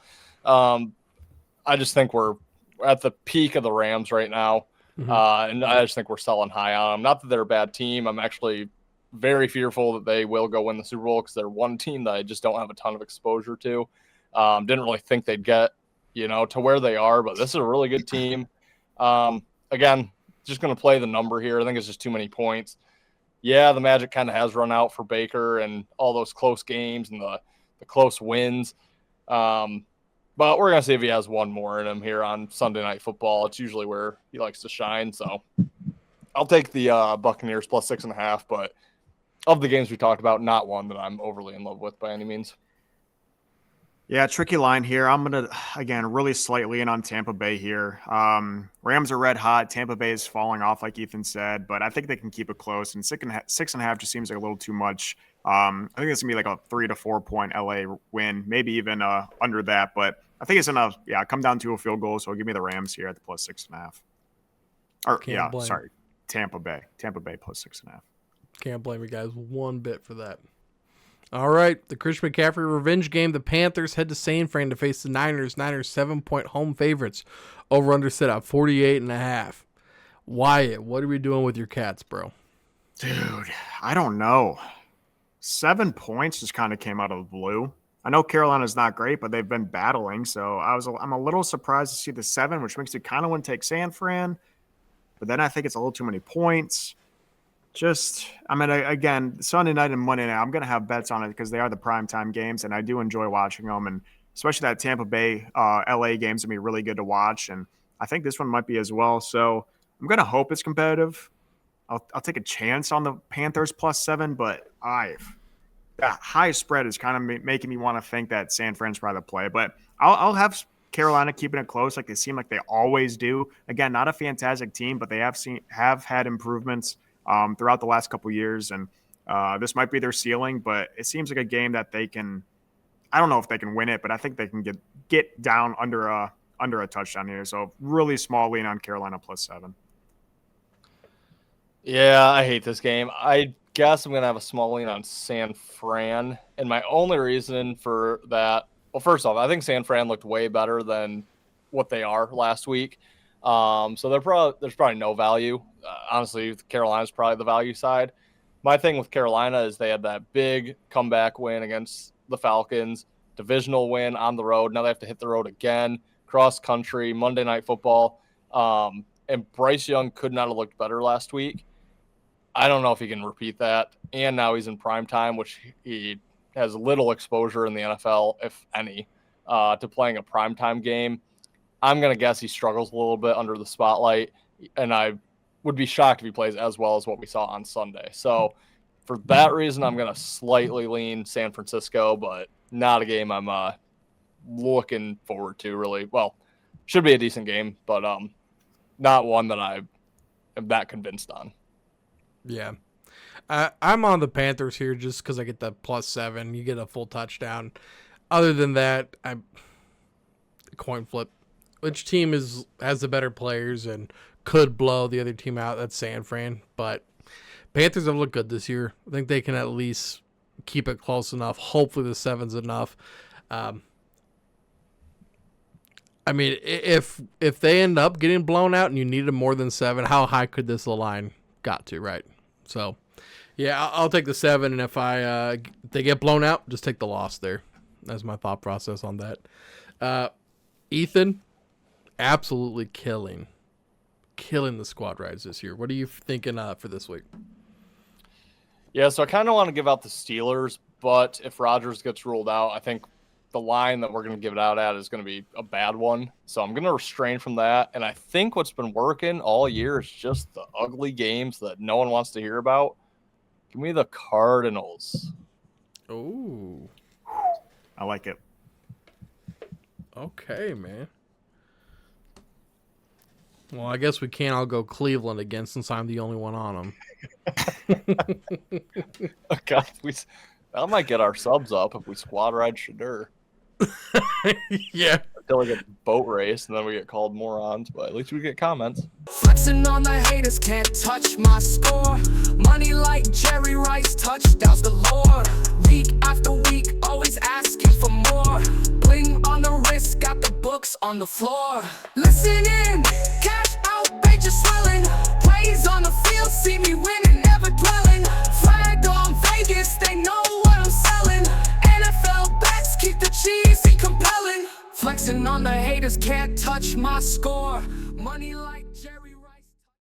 I just think we're at the peak of the Rams right now, and I just think we're selling high on them. Not that they're a bad team. I'm actually very fearful that they will go win the Super Bowl because they're one team that I just don't have a ton of exposure to. Didn't really think they'd get, to where they are, but this is a really good team. Again, just going to play the number here. I think it's just too many points. Yeah, the magic kind of has run out for Baker and all those close games and the close wins. But we're going to see if he has one more in him here on Sunday Night Football. It's usually where he likes to shine. So I'll take the Buccaneers plus 6.5. But of the games we talked about, not one that I'm overly in love with by any means. Yeah, tricky line here. I'm going to, again, really slightly in on Tampa Bay here. Rams are red hot. Tampa Bay is falling off, like Ethan said, but I think they can keep it close. And 6.5 just seems like a little too much. I think it's going to be like a 3 to 4 point LA win, maybe even under that. But I think it's enough. Yeah, come down to a field goal. So give me the Rams here at the plus 6.5. Or, Tampa Bay. Tampa Bay plus 6.5. Can't blame you guys one bit for that. All right, the Christian McCaffrey revenge game. The Panthers head to San Fran to face the Niners. Niners 7-point home favorites. Over under set at 48.5. Wyatt, what are we doing with your Cats, bro? Dude, I don't know. 7 points just kind of came out of the blue. I know Carolina's not great, but they've been battling. So I'm a little surprised to see the 7, which makes you kind of want to take San Fran. But then I think it's a little too many points. Again, Sunday night and Monday night, I'm going to have bets on it because they are the primetime games, and I do enjoy watching them. And especially that Tampa Bay, LA game's going to be really good to watch. And I think this one might be as well. So I'm going to hope it's competitive. I'll take a chance on the Panthers plus 7, but that high spread is kind of making me want to think that San Fran's probably the play. But I'll have Carolina keeping it close like they seem like they always do. Again, not a fantastic team, but they have had improvements throughout the last couple years, and this might be their ceiling, but it seems like a game that they can. I don't know if they can win it, but I think they can get down under a touchdown here. So really small lean on Carolina plus 7. Yeah, I hate this game. I guess I'm going to have a small lean on San Fran. And my only reason for that, well, first off, I think San Fran looked way better than what they are last week. So there's probably no value. Honestly, Carolina's probably the value side. My thing with Carolina is they had that big comeback win against the Falcons, divisional win on the road. Now they have to hit the road again, cross country, Monday Night Football. And Bryce Young could not have looked better last week. I don't know if he can repeat that. And now he's in prime time, which he has little exposure in the NFL, if any, to playing a primetime game. I'm going to guess he struggles a little bit under the spotlight, and I would be shocked if he plays as well as what we saw on Sunday. So for that reason, I'm going to slightly lean San Francisco, but not a game I'm looking forward to, really. Well, should be a decent game, but not one that I am that convinced on. Yeah. I'm on the Panthers here just because I get the +7. You get a full touchdown. Other than that, coin flip. Which team has the better players and could blow the other team out? That's San Fran. But Panthers have looked good this year. I think they can at least keep it close enough. Hopefully the 7's enough. I mean, if they end up getting blown out and you needed more than 7, how high could this line got to, right? So, yeah, I'll take the 7, and if they get blown out, just take the loss there. That's my thought process on that. Ethan, absolutely killing the squad rides this year. What are you thinking for this week? Yeah, so I kind of want to give out the Steelers, but if Rodgers gets ruled out, I think the line that we're going to give it out at is going to be a bad one. So I'm going to restrain from that. And I think what's been working all year is just the ugly games that no one wants to hear about. Give me the Cardinals. Oh, I like it. Okay, man. Well, I guess we can't all go Cleveland again since I'm the only one on them. Oh, God, that might get our subs up if we squad ride Shadur. Yeah. Until we get boat race, and then we get called morons, but at least we get comments. Flexing on the haters, can't touch my score. Money like Jerry Rice, touchdowns galore. Week after week, always asking for more. Bling on the wrist, got the books on the floor. Listen in, cash out, page is swelling. Plays on the field, see me winning, never dwelling. Flagged on Vegas, they know what I'm selling. NFL bets keep the cheesy compelling. Flexing on the haters, can't touch my score. Money like Jerry